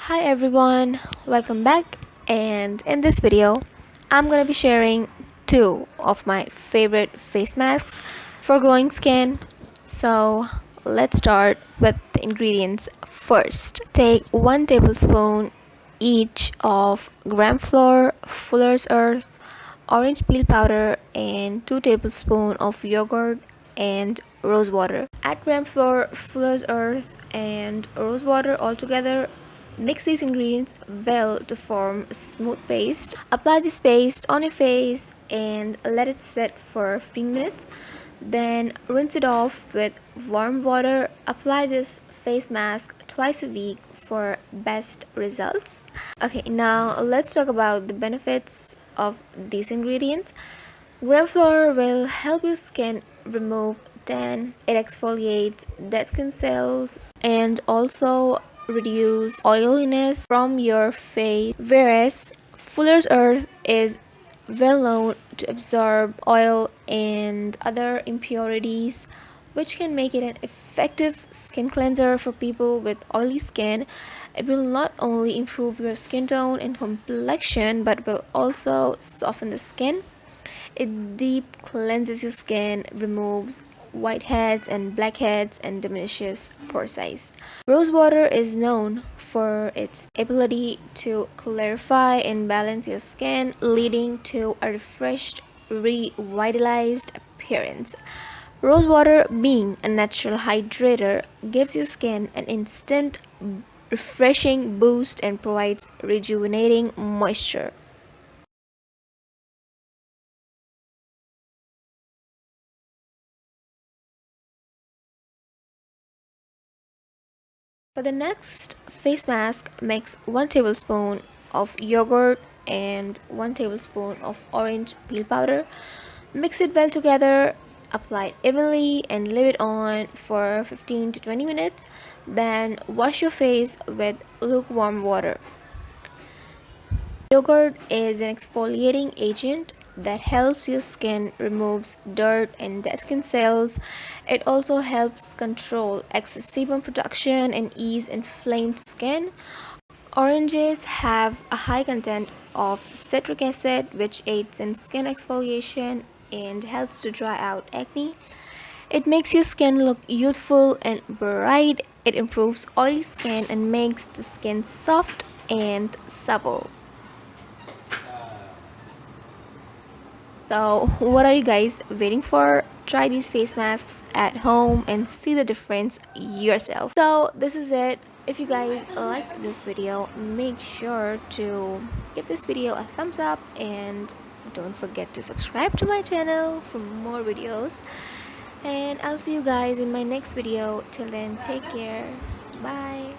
Hi everyone, welcome back. And in this video, I'm gonna be sharing two of my favorite face masks for glowing skin. So let's start with the ingredients first. Take 1 tablespoon each of gram flour, Fuller's Earth, orange peel powder, and 2 tablespoons of yogurt and rose water. Add gram flour, Fuller's Earth, and rose water all together. Mix these ingredients well to form a smooth paste. Apply this paste on your face and let it sit for 15 minutes. Then rinse it off with warm water. Apply this face mask twice a week for best results. Okay, now let's talk about the benefits of these ingredients. Gram flour will help your skin remove tan, it exfoliates dead skin cells, and also reduce oiliness from your face, whereas Fuller's Earth is well known to absorb oil and other impurities, which can make it an effective skin cleanser for people with oily skin. It will not only improve your skin tone and complexion but will also soften the skin. It deep cleanses your skin, removes whiteheads and blackheads, and diminishes pore size. Rose water is known for its ability to clarify and balance your skin, leading to a refreshed, revitalized appearance. Rose water, being a natural hydrator, gives your skin an instant refreshing boost and provides rejuvenating moisture. For the next face mask, mix 1 tablespoon of yogurt and 1 tablespoon of orange peel powder. Mix it well together, apply it evenly, and leave it on for 15 to 20 minutes. Then wash your face with lukewarm water. Yogurt is an exfoliating agent that helps your skin removes dirt and dead skin cells. It also helps control excess sebum production and ease inflamed skin. Oranges have a high content of citric acid, which aids in skin exfoliation and helps to dry out acne. It makes your skin look youthful and bright. It improves oily skin and makes the skin soft and supple. So, what are you guys waiting for? Try these face masks at home and see the difference yourself. So, this is it. If you guys liked this video, make sure to give this video a thumbs up and don't forget to subscribe to my channel for more videos. And I'll see you guys in my next video. Till then, take care. Bye.